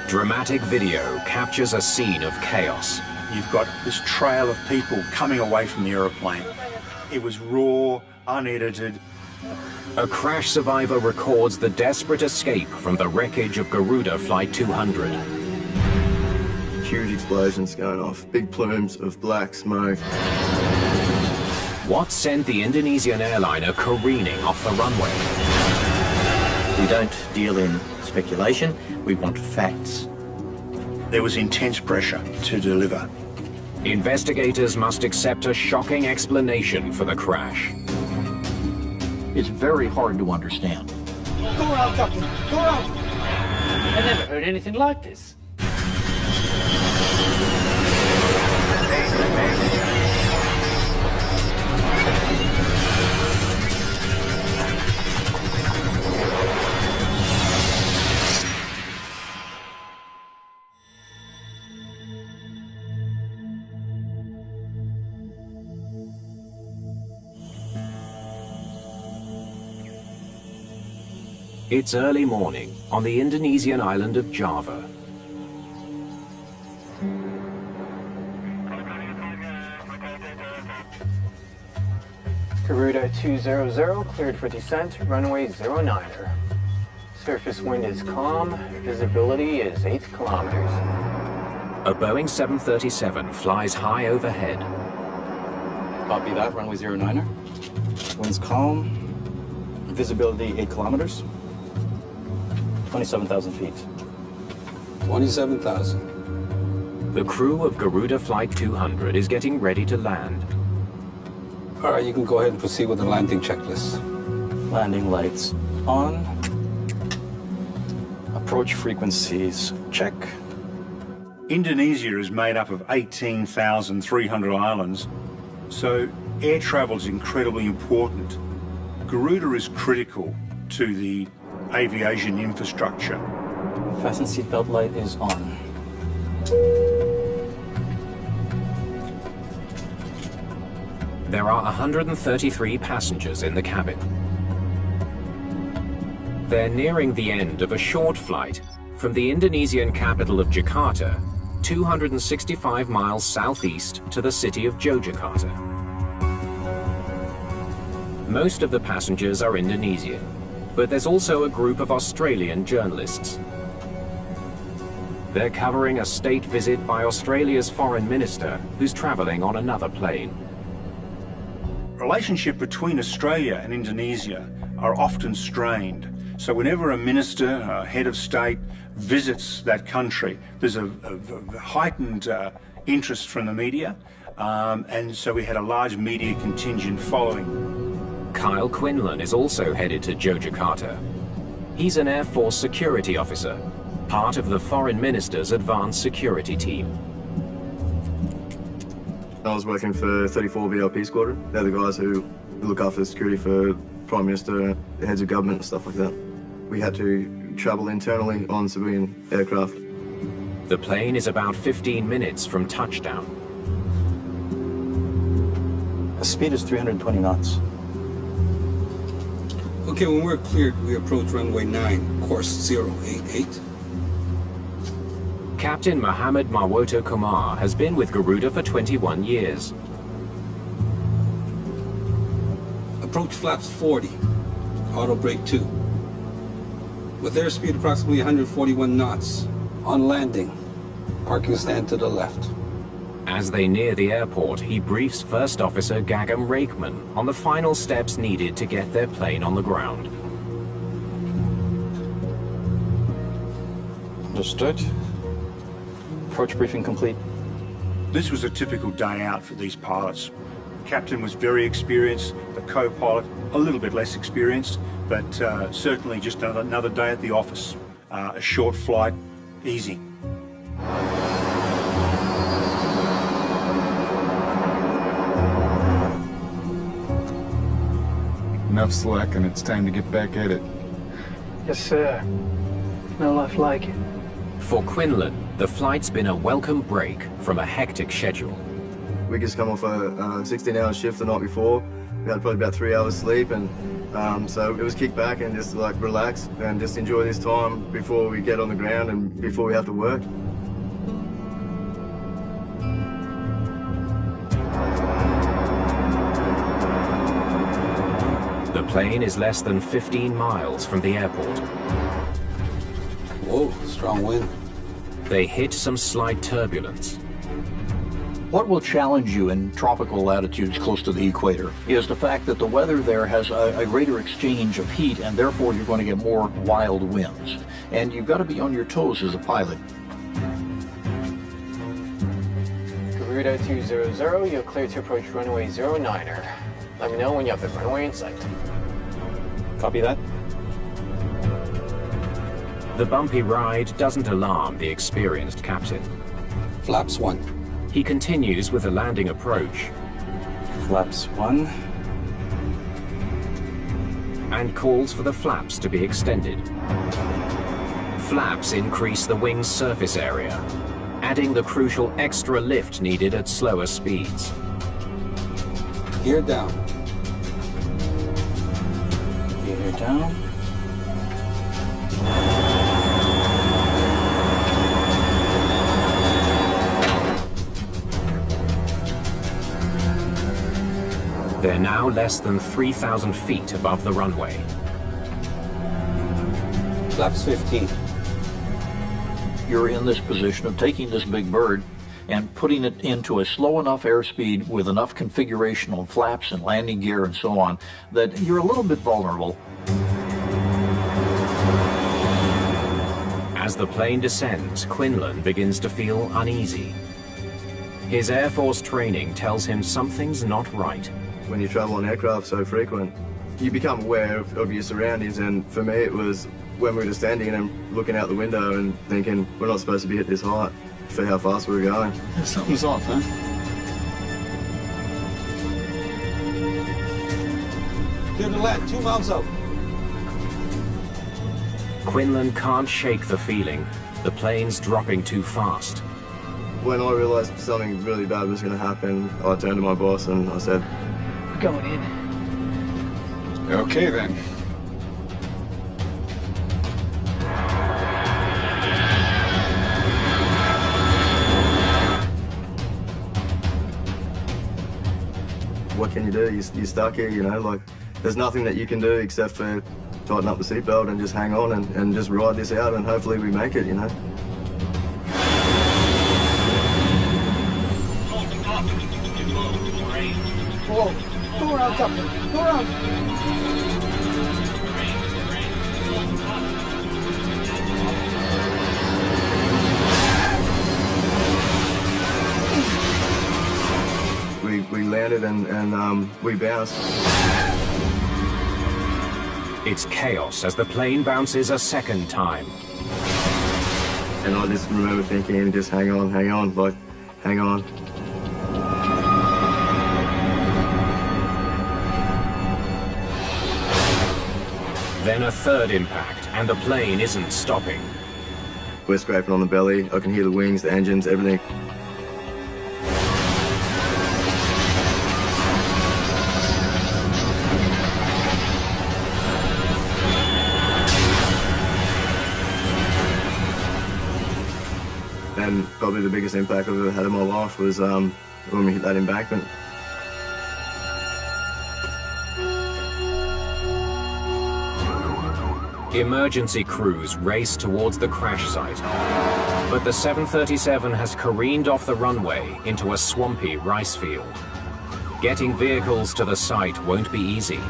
Dramatic video captures a scene of chaos. You've got this trail of people coming away from the aeroplane. It was raw, unedited. A crash survivor records the desperate escape from the wreckage of Garuda Flight 200. Huge explosions going off, big plumes of black smoke. What sent the Indonesian airliner careening off the runway? We don't deal in speculation, we want facts. There was intense pressure to deliver. Investigators must accept a shocking explanation for the crash. It's very hard to understand. Go around, Captain. Go around. I never heard anything like this. It's early morning on the Indonesian island of Java. Garuda 200 cleared for descent, runway 09er. Surface wind is calm, visibility is 8 kilometers. A Boeing 737 flies high overhead. Copy that, runway 09er. Wind's calm, visibility 8 kilometers. 27,000 feet. 27,000. The crew of Garuda Flight 200 is getting ready to land. All right, you can go ahead and proceed with the landing checklist. Landing lights on. Approach frequencies check. Indonesia is made up of 18,300 islands, so air travel is incredibly important. Garuda is critical to the aviation infrastructure. Fasten seatbelt light is on. There are 133 passengers in the cabin. They're nearing the end of a short flight from the Indonesian capital of Jakarta, 265 miles southeast to the city of Yogyakarta. Most of the passengers are Indonesian, but there's also a group of Australian journalists. They're covering a state visit by Australia's foreign minister, who's traveling on another plane. Relationship between Australia and Indonesia are often strained. So whenever a minister, a head of state, visits that country, there's a heightened interest from the media, and so we had a large media contingent following. Kyle Quinlan is also headed to Yogyakarta. He's an Air Force security officer, part of the foreign minister's advanced security team. I was working for 34 VLP Squadron. They're the guys who look after security for Prime Minister, the heads of government and stuff like that. We had to travel internally on civilian aircraft. The plane is about 15 minutes from touchdown. The speed is 320 knots. Okay, when we're cleared, we approach runway 9, course 088. Captain Muhammad Marwoto Kumar has been with Garuda for 21 years. Approach flaps 40, auto brake 2. With airspeed approximately 141 knots. On landing, parking stand to the left. As they near the airport, he briefs First Officer Gagam Rakeman on the final steps needed to get their plane on the ground. Understood. Approach briefing complete. This was a typical day out for these pilots. The captain was very experienced, the co-pilot a little bit less experienced, but certainly just another day at the office. A short flight, easy. Enough slack and it's time to get back at it. Yes, sir. No life like it. For Quinlan, the flight's been a welcome break from a hectic schedule. We just come off a 16-hour shift the night before. We had probably about 3 hours sleep, and So it was kick back and just like relax and just enjoy this time before we get on the ground and before we have to work. The plane is less than 15 miles from the airport. Whoa, strong wind. They hit some slight turbulence. What will challenge you in tropical latitudes close to the equator is the fact that the weather there has a greater exchange of heat, and therefore you're going to get more wild winds. And you've got to be on your toes as a pilot. Garuda 200, you're clear to approach runway 09er. Let me know when you have the runway in sight. Copy that. The bumpy ride doesn't alarm the experienced captain. Flaps 1. He continues with the landing approach. Flaps 1. And calls for the flaps to be extended. Flaps increase the wing's surface area, adding the crucial extra lift needed at slower speeds. Gear down. Gear down. They're now less than 3,000 feet above the runway. Flaps 15. You're in this position of taking this big bird and putting it into a slow enough airspeed with enough configuration on flaps and landing gear and so on that you're a little bit vulnerable. As the plane descends, Quinlan begins to feel uneasy. His Air Force training tells him something's not right. When you travel on aircraft so frequent, you become aware of your surroundings, and for me it was when we were just standing and looking out the window and thinking we're not supposed to be at this height for how fast we were going. Something's off, huh? Clear to land, 2 miles out. Quinlan can't shake the feeling. The plane's dropping too fast. When I realized something really bad was going to happen, I turned to my boss and I said, Going in. Okay then. what can you do? You're stuck here, you know, like there's nothing that you can do except for tighten up the seatbelt and just hang on and just ride this out, and hopefully we make it, you know. Whoa, go around, Captain, go around. We landed and we bounced. It's chaos as the plane bounces a second time. And I just remember thinking, just hang on, like, hang on. Then a third impact, and the plane isn't stopping. We're scraping on the belly. I can hear the wings, the engines, everything. And probably the biggest impact I've ever had in my life was when we hit that embankment. Emergency crews race towards the crash site, but the 737 has careened off the runway into a swampy rice field. Getting vehicles to the site won't be easy.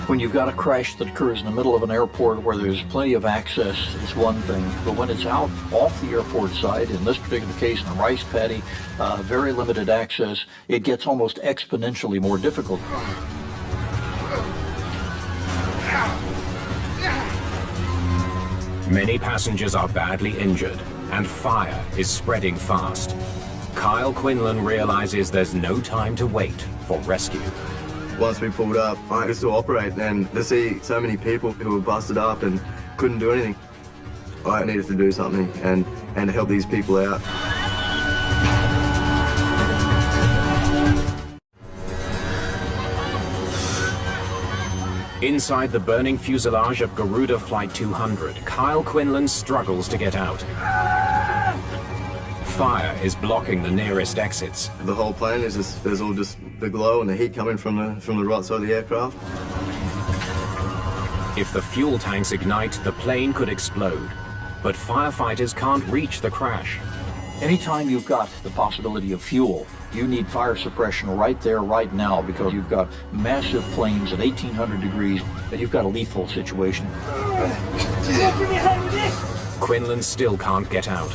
When you've got a crash that occurs in the middle of an airport where there's plenty of access, it's one thing. But when it's out off the airport side, in this particular case in a rice paddy, very limited access, it gets almost exponentially more difficult. Many passengers are badly injured, and fire is spreading fast. Kyle Quinlan realizes there's no time to wait for rescue. Once we pulled up, I could still operate, and to see so many people who were busted up and couldn't do anything, I needed to do something and help these people out. Inside the burning fuselage of Garuda Flight 200, Kyle Quinlan struggles to get out. Fire is blocking the nearest exits. The whole plane is just, there's all just the glow and the heat coming from the right side of the aircraft. If the fuel tanks ignite, the plane could explode. But firefighters can't reach the crash. Anytime you've got the possibility of fuel, you need fire suppression right there, right now, because you've got massive flames at 1800 degrees, and you've got a lethal situation. Quinlan still can't get out.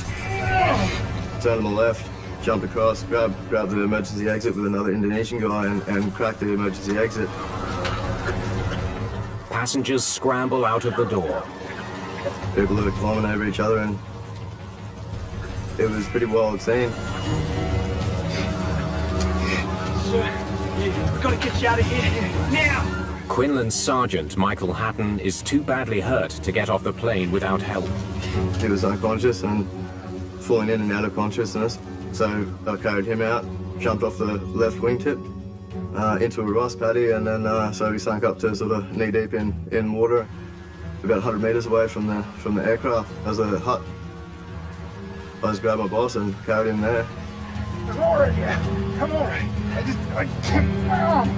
Turn to the left, jump across, grab the emergency exit with another Indonesian guy and crack the emergency exit. Passengers scramble out of the door. People are climbing over each other, and it was a pretty wild scene. We've got to get you out of here, now! Quinlan's sergeant, Michael Hatton, is too badly hurt to get off the plane without help. He was unconscious and falling in and out of consciousness, so I carried him out, jumped off the left wingtip into a rice paddy, and then so we sank up to sort of knee-deep in water, about 100 metres away from the aircraft. As a hut, I just grabbed my boss and carried him there. I'm all right, yeah. I'm all right. I can't. My arm.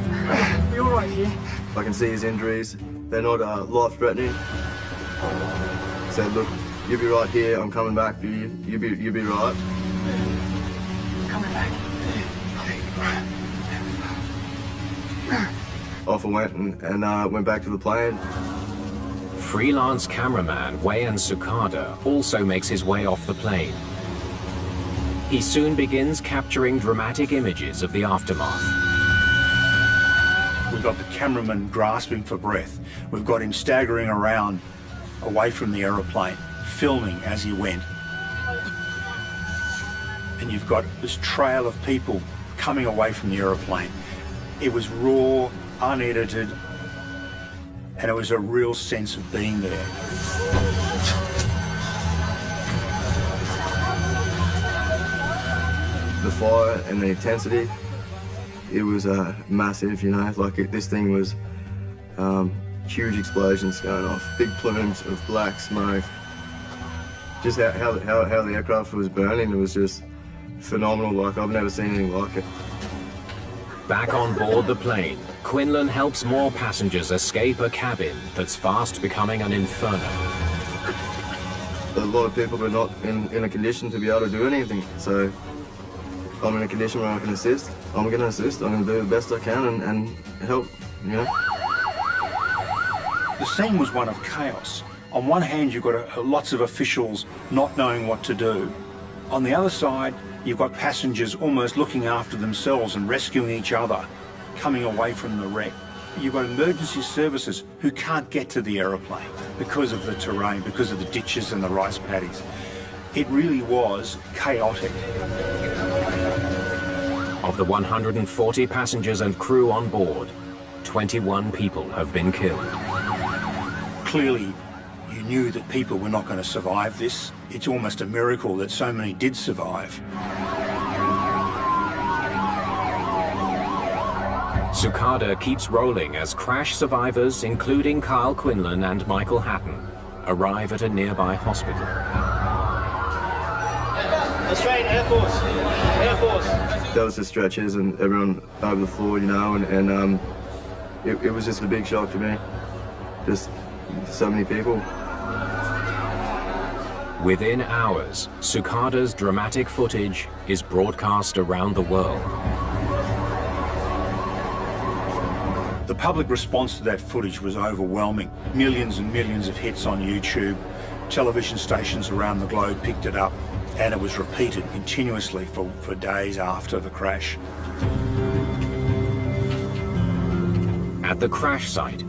Be all right here. I can see his injuries. They're not life-threatening. Said, look, you be right here. I'm coming back for you. You be right. Coming back. Off I went and went back to the plane. Freelance cameraman Wayan Sukada also makes his way off the plane. He soon begins capturing dramatic images of the aftermath. We've got the cameraman grasping for breath. We've got him staggering around away from the aeroplane, filming as he went. And you've got this trail of people coming away from the aeroplane. It was raw, unedited, and it was a real sense of being there. The fire and the intensity, it was massive, you know, like this thing was huge explosions going off, big plumes of black smoke. Just how the aircraft was burning, it was just phenomenal. Like, I've never seen anything like it. Back on board the plane, Quinlan helps more passengers escape a cabin that's fast becoming an inferno. A lot of people are not in a condition to be able to do anything, so I'm in a condition where I can assist. I'm going to assist. I'm going to do the best I can and help, you know. The scene was one of chaos. On one hand, you've got lots of officials not knowing what to do. On the other side, you've got passengers almost looking after themselves and rescuing each other, coming away from the wreck. You've got emergency services who can't get to the aeroplane because of the terrain, because of the ditches and the rice paddies. It really was chaotic. Of the 140 passengers and crew on board, 21 people have been killed. Clearly, you knew that people were not going to survive this. It's almost a miracle that so many did survive. Sukada keeps rolling as crash survivors, including Kyle Quinlan and Michael Hatton, arrive at a nearby hospital. Australian Air Force. Air Force. There was the stretchers and everyone over the floor, you know, and it was just a big shock to me. Just so many people. Within hours, Sukada's dramatic footage is broadcast around the world. The public response to that footage was overwhelming. Millions and millions of hits on YouTube. Television stations around the globe picked it up, and it was repeated continuously for days after the crash. At the crash site,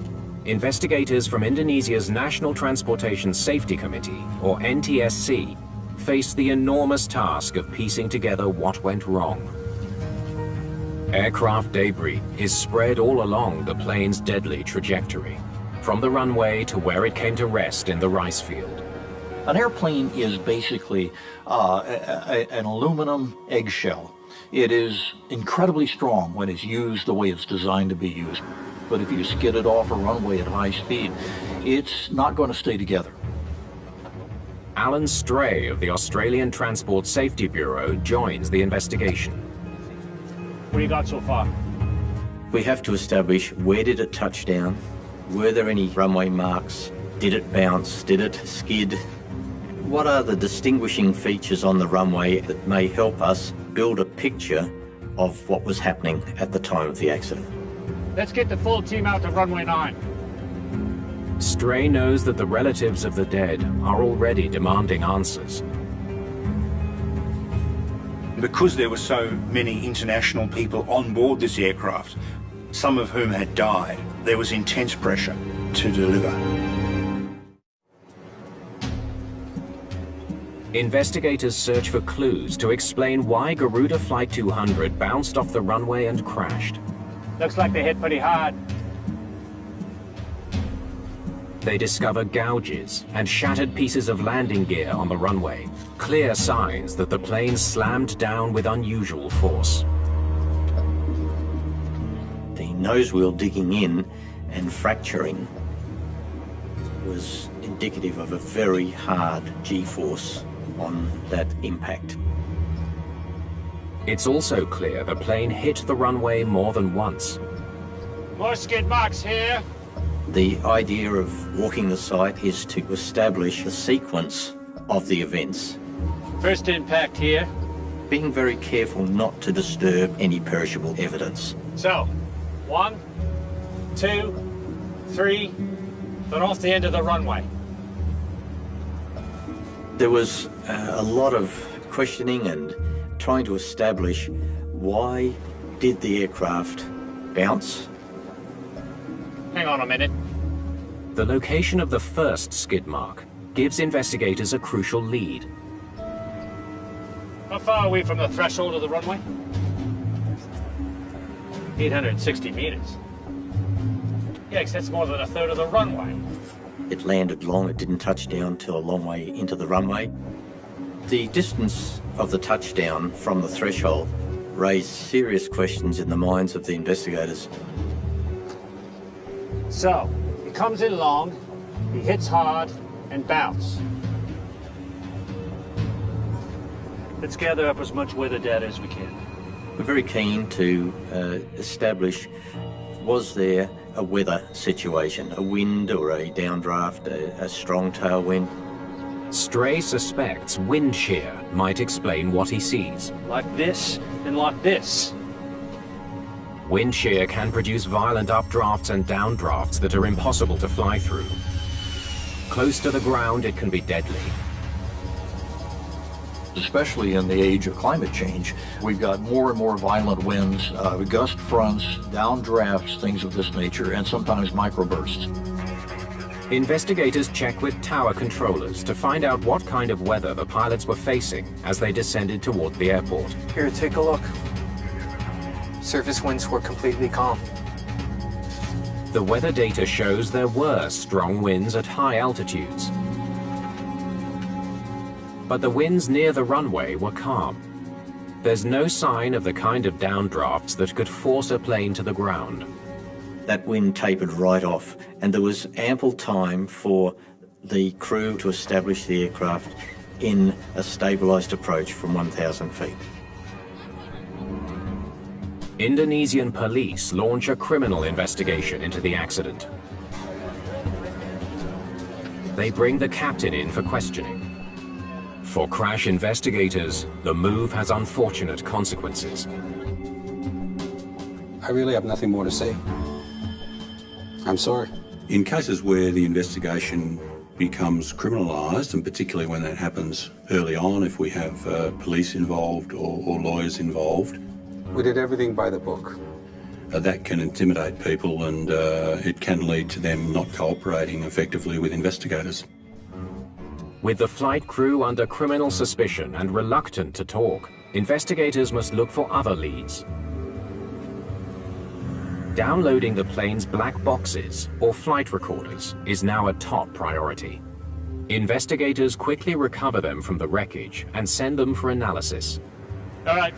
investigators from Indonesia's National Transportation Safety Committee, or NTSC, faced the enormous task of piecing together what went wrong. Aircraft debris is spread all along the plane's deadly trajectory, from the runway to where it came to rest in the rice field. An airplane is basically an aluminum eggshell. It is incredibly strong when it's used the way it's designed to be used. but if you skid it off a runway at high speed, it's not going to stay together. Alan Stray of the Australian Transport Safety Bureau joins the investigation. What do you got so far? We have to establish where did it touch down, were there any runway marks, did it bounce, did it skid, what are the distinguishing features on the runway that may help us build a picture of what was happening at the time of the accident. Let's get the full team out to runway 9. Stray knows that the relatives of the dead are already demanding answers. Because there were so many international people on board this aircraft, some of whom had died, there was intense pressure to deliver. Investigators search for clues to explain why Garuda Flight 200 bounced off the runway and crashed. Looks like they hit pretty hard. They discover gouges and shattered pieces of landing gear on the runway, clear signs that the plane slammed down with unusual force. The nose wheel digging in and fracturing was indicative of a very hard G-force on that impact. It's also clear the plane hit the runway more than once. More skid marks here. The idea of walking the site is to establish the sequence of the events. First impact here. Being very careful not to disturb any perishable evidence. So, 1, 2, 3, then off the end of the runway. There was a lot of questioning and trying to establish why did the aircraft bounce. Hang on a minute. The location of the first skid mark gives investigators a crucial lead. How far are we from the threshold of the runway? 860 meters. Yikes, that's more than a third of the runway. It landed long, it didn't touch down till a long way into the runway. The distance of the touchdown from the threshold raised serious questions in the minds of the investigators. So, he comes in long, he hits hard, and bounce. Let's gather up as much weather data as we can. We're very keen to establish, was there a weather situation, a wind or a downdraft, a strong tailwind? Stray suspects wind shear might explain what he sees. Like this, and like this. Wind shear can produce violent updrafts and downdrafts that are impossible to fly through. Close to the ground, it can be deadly. Especially in the age of climate change, we've got more and more violent winds, gust fronts, downdrafts, things of this nature, and sometimes microbursts. Investigators check with tower controllers to find out what kind of weather the pilots were facing as they descended toward the airport. Here, take a look. Surface winds were completely calm. The weather data shows there were strong winds at high altitudes. But the winds near the runway were calm. There's no sign of the kind of downdrafts that could force a plane to the ground. That wind tapered right off, and there was ample time for the crew to establish the aircraft in a stabilised approach from 1,000 feet. Indonesian police launch a criminal investigation into the accident. They bring the captain in for questioning. For crash investigators, the move has unfortunate consequences. I really have nothing more to say. I'm sorry. In cases where the investigation becomes criminalised, and particularly when that happens early on, if we have police involved or lawyers involved, We did everything by the book. That can intimidate people, and it can lead to them not cooperating effectively with investigators. With the flight crew under criminal suspicion and reluctant to talk, investigators must look for other leads. Downloading the plane's black boxes, or flight recorders, is now a top priority. Investigators quickly recover them from the wreckage and send them for analysis. All right,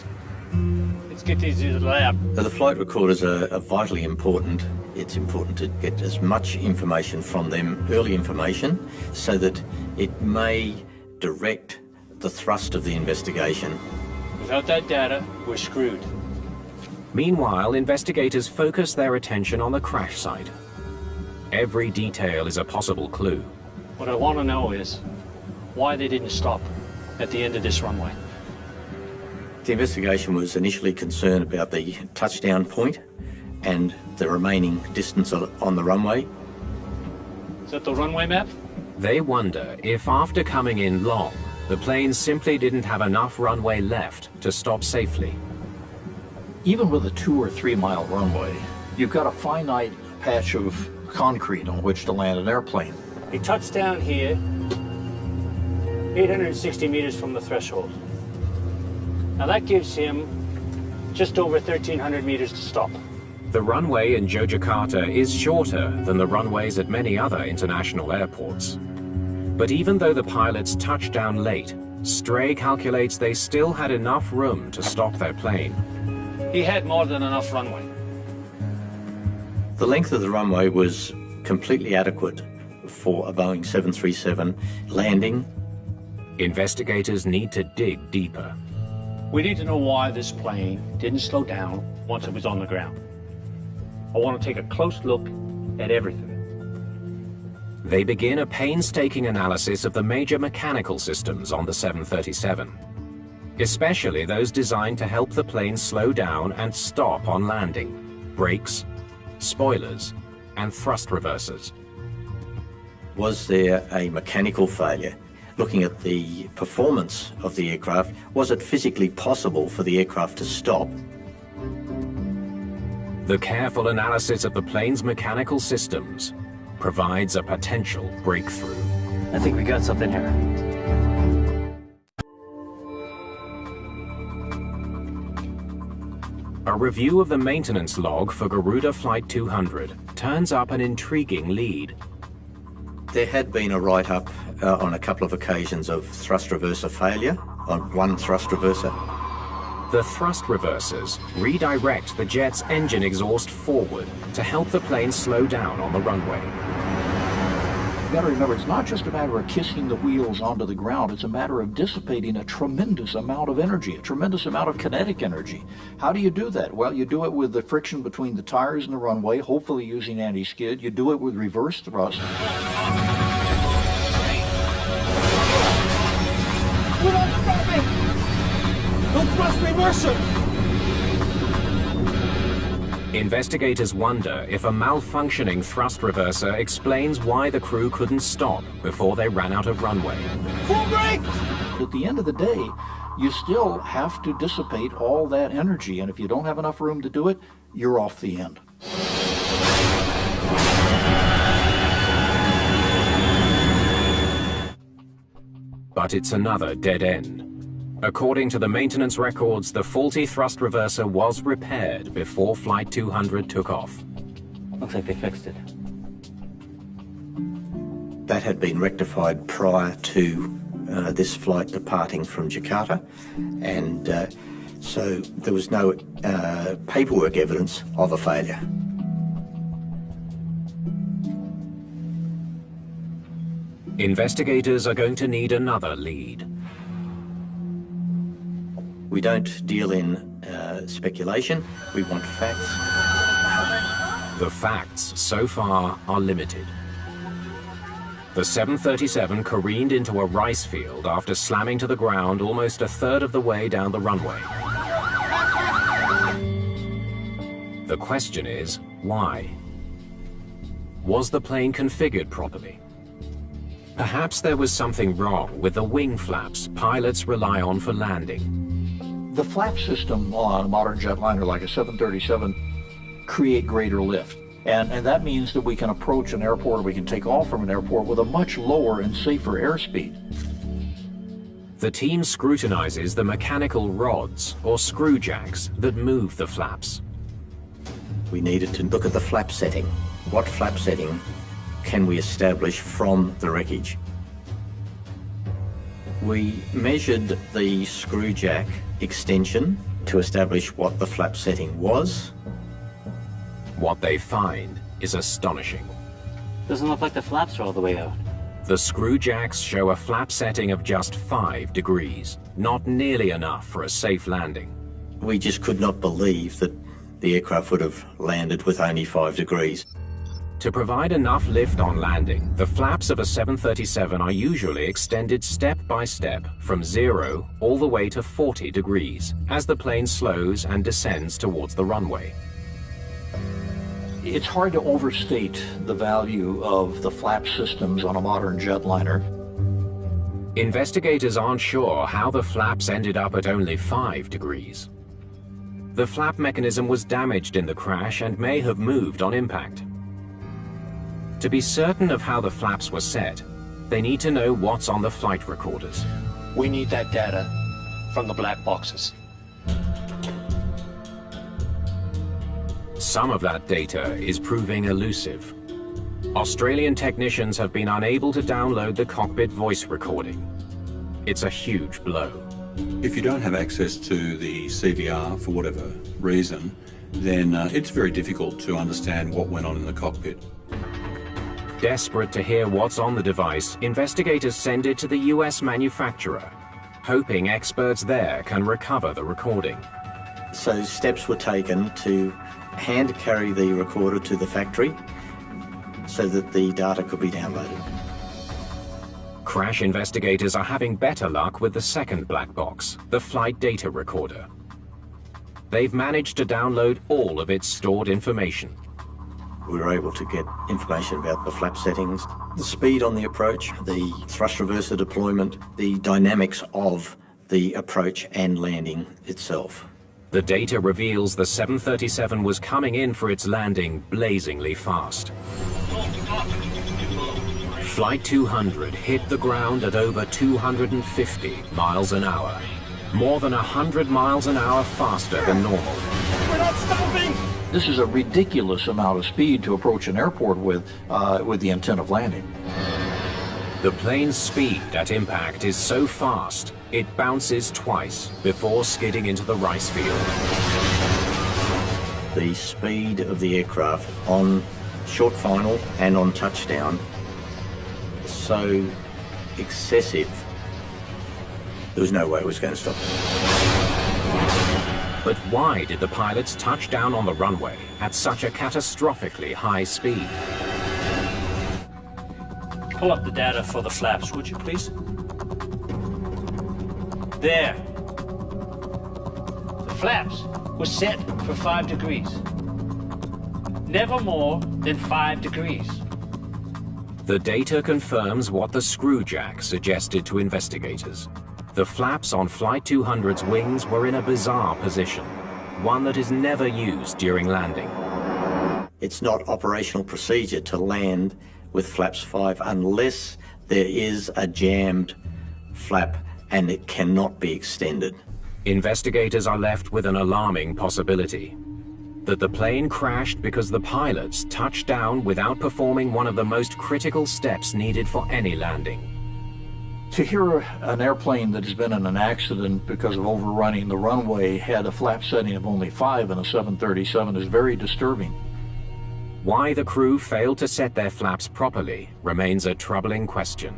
let's get these to the lab. The flight recorders are vitally important It's important to get as much information from them, early information, so that it may direct the thrust of the investigation. Without that data, we're screwed. Meanwhile, investigators focus their attention on the crash site. Every detail is a possible clue. What I want to know is why they didn't stop at the end of this runway. The investigation was initially concerned about the touchdown point and the remaining distance on the runway. Is that the runway map? They wonder if after coming in long, the plane simply didn't have enough runway left to stop safely. Even with a 2 or 3 mile runway, you've got a finite patch of concrete on which to land an airplane. He touched down here, 860 meters from the threshold. Now that gives him just over 1,300 meters to stop. The runway in Yogyakarta is shorter than the runways at many other international airports. But even though the pilots touched down late, Stray calculates they still had enough room to stop their plane. He had more than enough runway. The length of the runway was completely adequate for a Boeing 737 landing. Investigators need to dig deeper. We need to know why this plane didn't slow down once it was on the ground. I want to take a close look at everything. They begin a painstaking analysis of the major mechanical systems on the 737, especially those designed to help the plane slow down and stop on landing: brakes, spoilers, and thrust reversers. Was there a mechanical failure? Looking at the performance of the aircraft, was it physically possible for the aircraft to stop? The careful analysis of the plane's mechanical systems provides a potential breakthrough. I think we got something here. A review of the maintenance log for Garuda Flight 200 turns up an intriguing lead. There had been a write-up on a couple of occasions of thrust reverser failure, on one thrust reverser. The thrust reversers redirect the jet's engine exhaust forward to help the plane slow down on the runway. You've got to remember, it's not just a matter of kissing the wheels onto the ground, it's a matter of dissipating a tremendous amount of energy, a tremendous amount of kinetic energy. How do you do that? Well, you do it with the friction between the tires and the runway, hopefully using anti-skid. You do it with reverse thrust. We're not stopping! No thrust reverser! Investigators wonder if a malfunctioning thrust reverser explains why the crew couldn't stop before they ran out of runway. Full brake! At the end of the day, you still have to dissipate all that energy, and if you don't have enough room to do it, you're off the end. But it's another dead end. According to the maintenance records, the faulty thrust reverser was repaired before Flight 200 took off. Looks like they fixed it. That had been rectified prior to this flight departing from Jakarta, and so there was no paperwork evidence of a failure. Investigators are going to need another lead. We don't deal in speculation, we want facts. The facts so far are limited. The 737 careened into a rice field after slamming to the ground almost a third of the way down the runway. The question is, why? Was the plane configured properly? Perhaps there was something wrong with the wing flaps pilots rely on for landing. The flap system on a modern jetliner like a 737 create greater lift. And that means that we can approach an airport, or we can take off from an airport with a much lower and safer airspeed. The team scrutinizes the mechanical rods or screw jacks that move the flaps. We needed to look at the flap setting. What flap setting can we establish from the wreckage? We measured the screw jack extension to establish what the flap setting was. What they find is astonishing. Doesn't look like the flaps are all the way out. The screw jacks show a flap setting of just 5 degrees, not nearly enough for a safe landing. We just could not believe that the aircraft would have landed with only 5 degrees. To provide enough lift on landing, the flaps of a 737 are usually extended step by step from 0 all the way to 40 degrees as the plane slows and descends towards the runway. It's hard to overstate the value of the flap systems on a modern jetliner. Investigators aren't sure how the flaps ended up at only 5 degrees. The flap mechanism was damaged in the crash and may have moved on impact. To be certain of how the flaps were set, they need to know what's on the flight recorders. We need that data from the black boxes. Some of that data is proving elusive. Australian technicians have been unable to download the cockpit voice recording. It's a huge blow. If you don't have access to the CVR for whatever reason, then it's very difficult to understand what went on in the cockpit. Desperate to hear what's on the device, investigators send it to the US manufacturer, hoping experts there can recover the recording. So steps were taken to hand carry the recorder to the factory so that the data could be downloaded. Crash investigators are having better luck with the second black box, the flight data recorder. They've managed to download all of its stored information. We were able to get information about the flap settings, the speed on the approach, the thrust reverser deployment, the dynamics of the approach and landing itself. The data reveals the 737 was coming in for its landing blazingly fast. Flight 200 hit the ground at over 250 miles an hour, more than 100 miles an hour faster than normal. We're not stopping! This is a ridiculous amount of speed to approach an airport with the intent of landing. The plane's speed at impact is so fast, it bounces twice before skidding into the rice field. The speed of the aircraft on short final and on touchdown is so excessive, there was no way it was going to stop. But why did the pilots touch down on the runway at such a catastrophically high speed? Pull up the data for the flaps, would you please? There. The flaps were set for 5 degrees. Never more than 5 degrees. The data confirms what the screw jack suggested to investigators. The flaps on Flight 200's wings were in a bizarre position, one that is never used during landing. It's not operational procedure to land with flaps 5 unless there is a jammed flap and it cannot be extended. Investigators are left with an alarming possibility: that the plane crashed because the pilots touched down without performing one of the most critical steps needed for any landing. To hear an airplane that has been in an accident because of overrunning the runway had a flap setting of only 5 in a 737 is very disturbing. Why the crew failed to set their flaps properly remains a troubling question.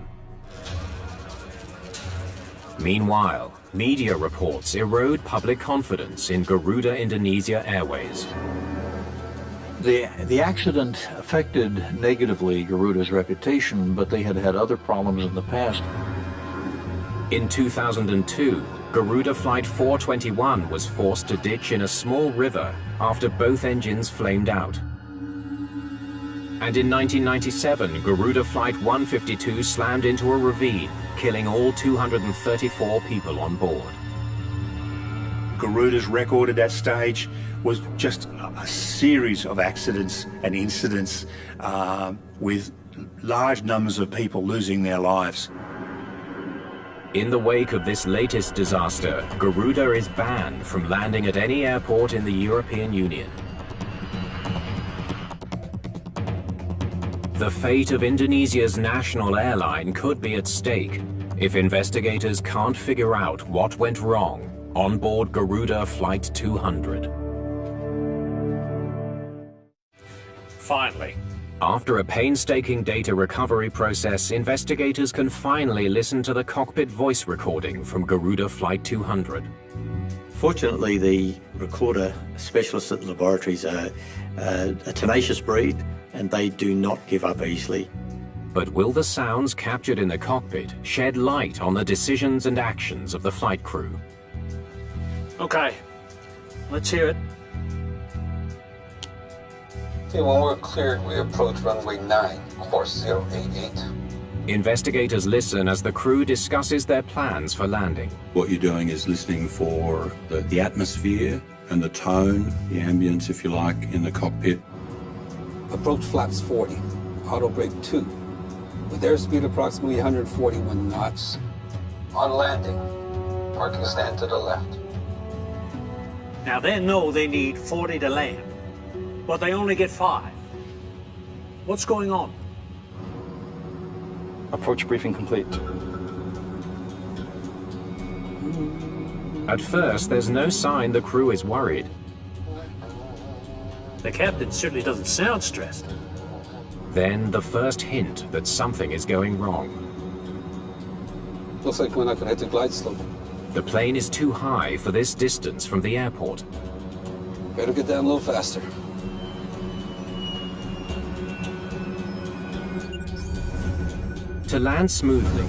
Meanwhile, media reports erode public confidence in Garuda Indonesia Airways. The accident affected negatively Garuda's reputation, but they had had other problems in the past. In 2002, Garuda Flight 421 was forced to ditch in a small river after both engines flamed out. And in 1997, Garuda Flight 152 slammed into a ravine, killing all 234 people on board. Garuda's record at that stage was just a series of accidents and incidents with large numbers of people losing their lives. In the wake of this latest disaster, Garuda is banned from landing at any airport in the European Union. The fate of Indonesia's national airline could be at stake if investigators can't figure out what went wrong on board Garuda Flight 200. Finally. After a painstaking data recovery process, investigators can finally listen to the cockpit voice recording from Garuda Flight 200. Fortunately, the recorder specialists at the laboratories are a tenacious breed, and they do not give up easily. But will the sounds captured in the cockpit shed light on the decisions and actions of the flight crew? Okay, let's hear it. Okay, when we're cleared, we approach runway 9, course 088. Investigators listen as the crew discusses their plans for landing. What you're doing is listening for the atmosphere and the tone, the ambience, if you like, in the cockpit. Approach flaps 40, auto brake 2, with airspeed approximately 141 knots. On landing, parking stand to the left. Now they know they need 40 to land, but they only get 5. What's going on? Approach briefing complete. At first, there's no sign the crew is worried. The captain certainly doesn't sound stressed. Then the first hint that something is going wrong. Looks like we're not going to hit the glide slope. The plane is too high for this distance from the airport. Better get down a little faster. To land smoothly,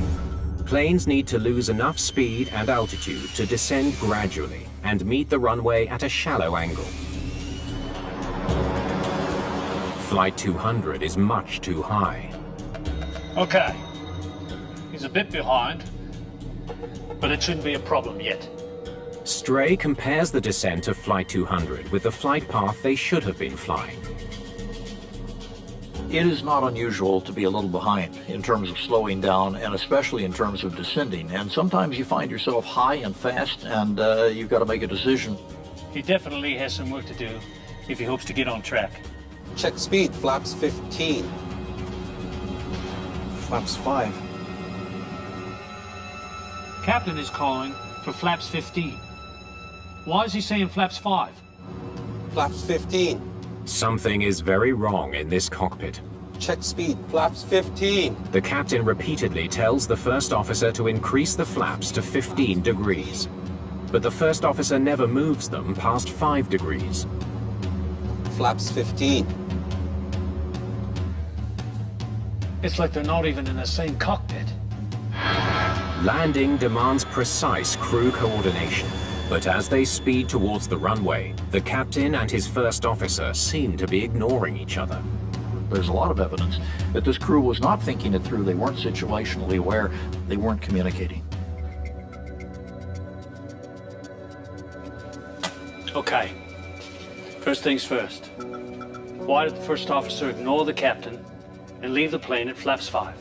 planes need to lose enough speed and altitude to descend gradually and meet the runway at a shallow angle. Flight 200 is much too high. Okay, he's a bit behind, but it shouldn't be a problem yet. Stray compares the descent of Flight 200 with the flight path they should have been flying. It is not unusual to be a little behind in terms of slowing down, and especially in terms of descending. And sometimes you find yourself high and fast, and you've got to make a decision. He definitely has some work to do if he hopes to get on track. Check speed, flaps 15. Flaps 5. Captain is calling for flaps 15. Why is he saying flaps 5? Flaps 15. Something is very wrong in this cockpit. Check speed, flaps 15. The captain repeatedly tells the first officer to increase the flaps to 15 degrees. But the first officer never moves them past 5 degrees. Flaps 15. It's like they're not even in the same cockpit. Landing demands precise crew coordination. But as they speed towards the runway, the captain and his first officer seem to be ignoring each other. There's a lot of evidence that this crew was not thinking it through. They weren't situationally aware. They weren't communicating. Okay, first things first. Why did the first officer ignore the captain and leave the plane at flaps 5?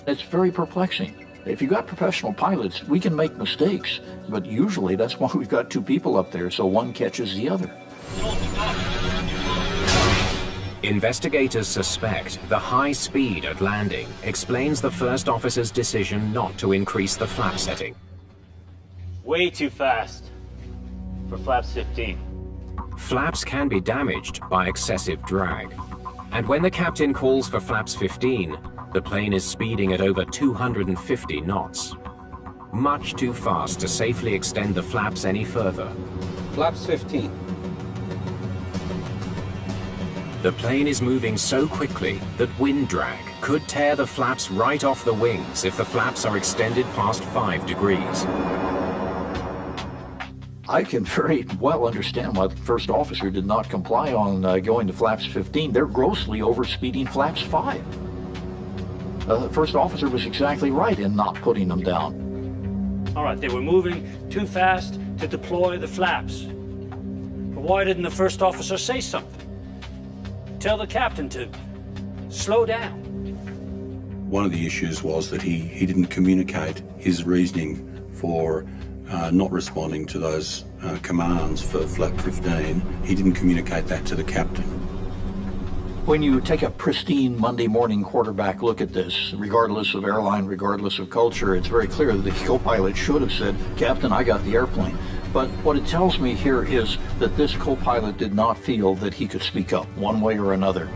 It's very perplexing. If you've got professional pilots, we can make mistakes, but usually that's why we've got 2 people up there, so one catches the other. Investigators suspect the high speed at landing explains the first officer's decision not to increase the flap setting. Way too fast for flaps 15. Flaps can be damaged by excessive drag. And when the captain calls for flaps 15, the plane is speeding at over 250 knots. Much too fast to safely extend the flaps any further. Flaps 15. The plane is moving so quickly that wind drag could tear the flaps right off the wings if the flaps are extended past 5 degrees. I can very well understand why the first officer did not comply on going to flaps 15. They're grossly overspeeding flaps 5. The first officer was exactly right in not putting them down. All right, they were moving too fast to deploy the flaps. But why didn't the first officer say something? Tell the captain to slow down. One of the issues was that he didn't communicate his reasoning for not responding to those commands for flap 15. He didn't communicate that to the captain. When you take a pristine Monday morning quarterback look at this, regardless of airline, regardless of culture, it's very clear that the co-pilot should have said, "Captain, I got the airplane." But what it tells me here is that this co-pilot did not feel that he could speak up one way or another.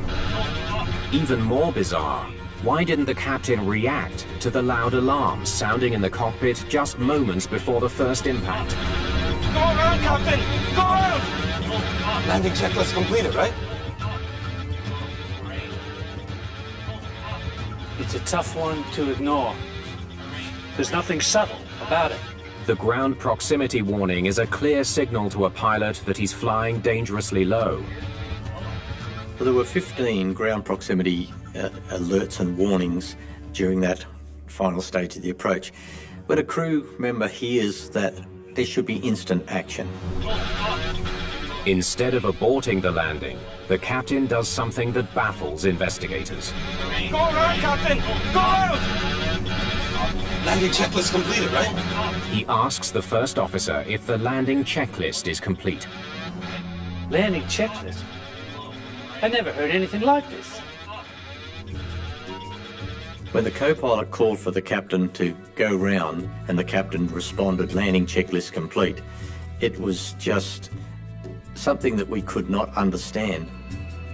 Even more bizarre, why didn't the captain react to the loud alarms sounding in the cockpit just moments before the first impact? Go around, Captain! Go around! Landing checklist completed, right? It's a tough one to ignore. There's nothing subtle about it. The ground proximity warning is a clear signal to a pilot that he's flying dangerously low. Well, there were 15 ground proximity alerts and warnings during that final stage of the approach. When a crew member hears that, there should be instant action. Instead of aborting the landing, the captain does something that baffles investigators. Go around, Captain! Go around! Landing checklist completed, right? He asks the first officer if the landing checklist is complete. Landing checklist? I never heard anything like this. When the co-pilot called for the captain to go round and the captain responded, landing checklist complete, it was just something that we could not understand.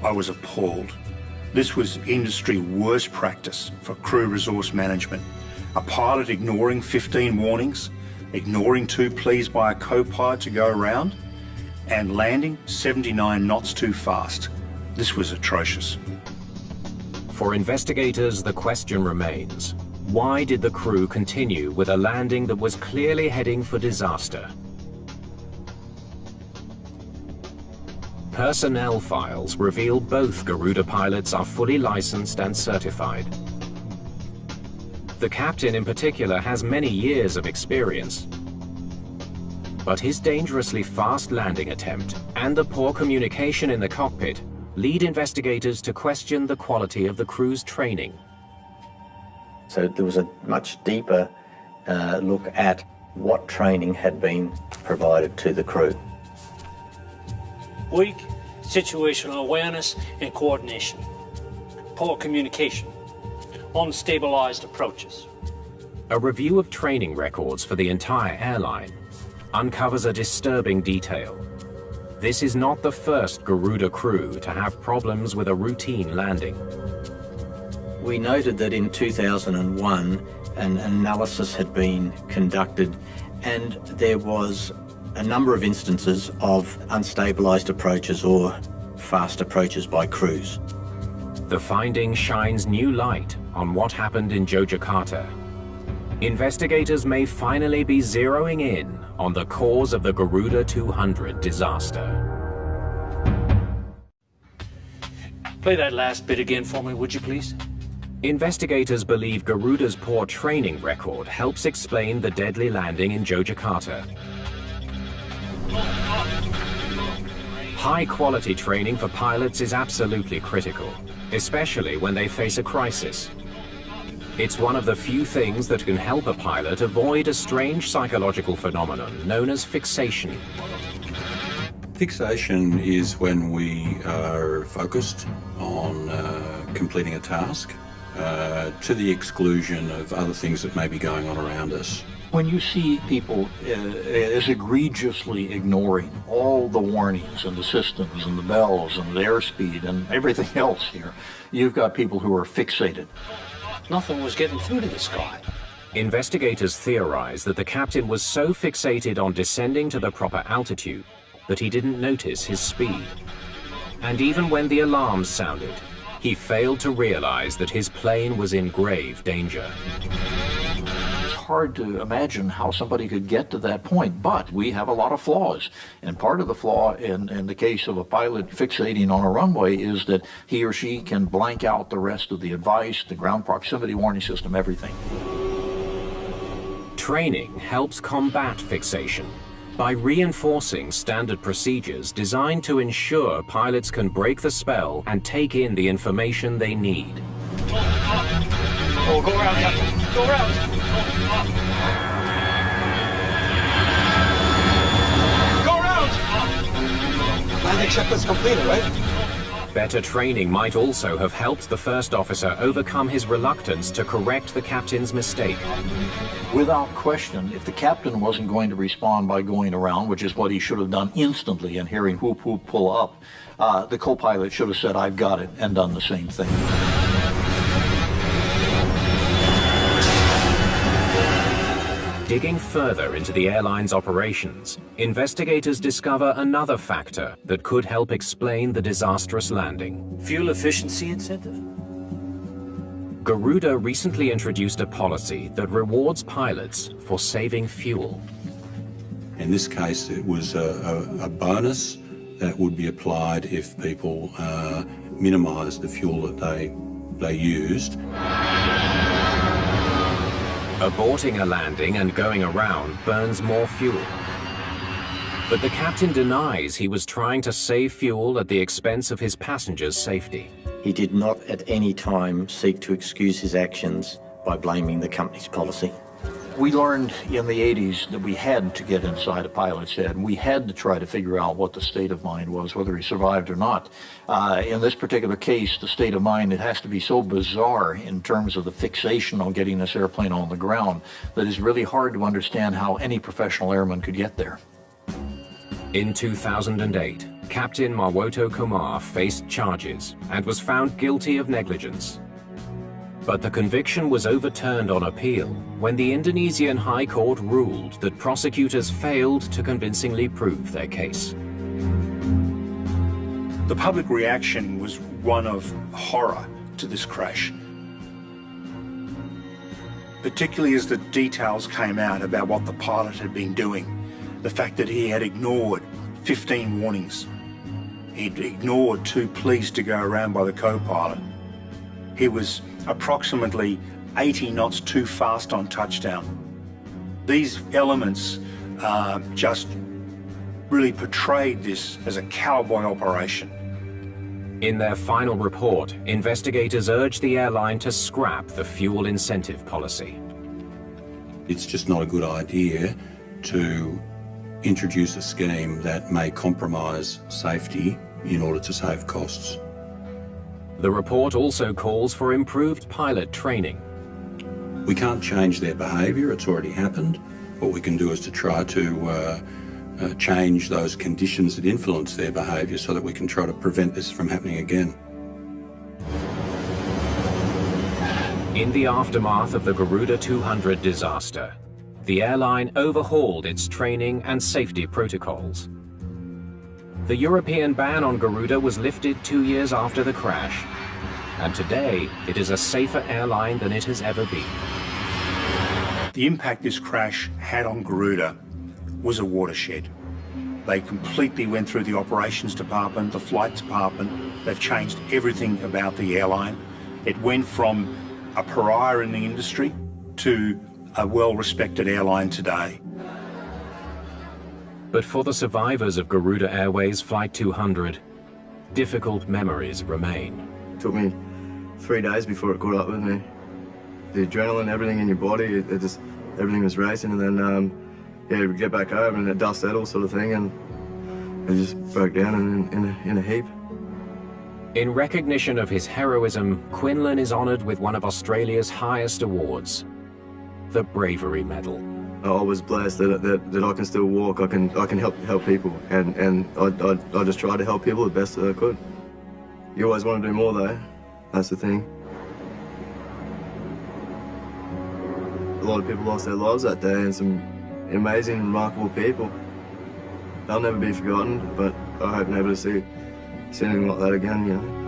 I was appalled. This was industry worst practice for crew resource management. A pilot ignoring 15 warnings, ignoring 2 pleas by a co-pilot to go around, and landing 79 knots too fast. This was atrocious. For investigators, the question remains, why did the crew continue with a landing that was clearly heading for disaster? Personnel files reveal both Garuda pilots are fully licensed and certified. The captain in particular has many years of experience. But his dangerously fast landing attempt and the poor communication in the cockpit lead investigators to question the quality of the crew's training. So there was a much deeper look at what training had been provided to the crew. Weak situational awareness and coordination. Poor communication. Unstabilized approaches. A review of training records for the entire airline uncovers a disturbing detail. This is not the first Garuda crew to have problems with a routine landing. We noted that in 2001 an analysis had been conducted and there was a number of instances of unstabilized approaches or fast approaches by crews. The finding shines new light on what happened in Yogyakarta. Investigators may finally be zeroing in on the cause of the Garuda 200 disaster. Play that last bit again for me, would you please? Investigators believe Garuda's poor training record helps explain the deadly landing in Yogyakarta. High-quality training for pilots is absolutely critical, especially when they face a crisis. It's one of the few things that can help a pilot avoid a strange psychological phenomenon known as fixation. Fixation is when we are focused on completing a task to the exclusion of other things that may be going on around us. When you see people as egregiously ignoring all the warnings and the systems and the bells and the airspeed and everything else here, you've got people who are fixated. Nothing was getting through to this guy. Investigators theorize that the captain was so fixated on descending to the proper altitude that he didn't notice his speed. And even when the alarms sounded, he failed to realize that his plane was in grave danger. It's hard to imagine how somebody could get to that point, but we have a lot of flaws. And part of the flaw in the case of a pilot fixating on a runway is that he or she can blank out the rest of the advice, the ground proximity warning system, everything. Training helps combat fixation by reinforcing standard procedures designed to ensure pilots can break the spell and take in the information they need. Oh, go around, Captain. Go around. Go around. Landing checklist completed, right? Better training might also have helped the first officer overcome his reluctance to correct the captain's mistake. Without question, if the captain wasn't going to respond by going around, which is what he should have done instantly and hearing whoop whoop pull up, the co-pilot should have said, "I've got it," and done the same thing. Digging further into the airline's operations, investigators discover another factor that could help explain the disastrous landing. Fuel efficiency incentive? Garuda recently introduced a policy that rewards pilots for saving fuel. In this case, it was a bonus that would be applied if people minimised the fuel that they used. Aborting a landing and going around burns more fuel. But the captain denies he was trying to save fuel at the expense of his passengers' safety. He did not at any time seek to excuse his actions by blaming the company's policy. We learned in the 80s that we had to get inside a pilot's head. We had to try to figure out what the state of mind was, whether he survived or not. In this particular case, the state of mind, it has to be so bizarre in terms of the fixation on getting this airplane on the ground that it's really hard to understand how any professional airman could get there. In 2008, Captain Marwoto Kumar faced charges and was found guilty of negligence. But the conviction was overturned on appeal when the Indonesian High Court ruled that prosecutors failed to convincingly prove their case. The public reaction was one of horror to this crash, particularly as the details came out about what the pilot had been doing. The fact that he had ignored 15 warnings. He'd ignored 2 pleas to go around by the co-pilot. He was approximately 80 knots too fast on touchdown. These elements just really portrayed this as a cowboy operation. In their final report, investigators urged the airline to scrap the fuel incentive policy. It's just not a good idea to introduce a scheme that may compromise safety in order to save costs. The report also calls for improved pilot training. We can't change their behaviour, it's already happened. What we can do is to try to change those conditions that influence their behaviour so that we can try to prevent this from happening again. In the aftermath of the Garuda 200 disaster, the airline overhauled its training and safety protocols. The European ban on Garuda was lifted 2 years after the crash, and today it is a safer airline than it has ever been. The impact this crash had on Garuda was a watershed. They completely went through the operations department, the flight department. They've changed everything about the airline. It went from a pariah in the industry to a well-respected airline today. But for the survivors of Garuda Airways Flight 200, difficult memories remain. It took me 3 days before it caught up with me. The adrenaline, everything in your body, everything was racing, and then yeah, we get back home and the dust settled sort of thing, and it just broke down in a heap. In recognition of his heroism, Quinlan is honoured with one of Australia's highest awards, the Bravery Medal. I was blessed that I can still walk. I can help people, and I just try to help people the best that I could. You always want to do more though. That's the thing. A lot of people lost their lives that day, and some amazing, remarkable people. They'll never be forgotten, but I hope never to see anything like that again, you know.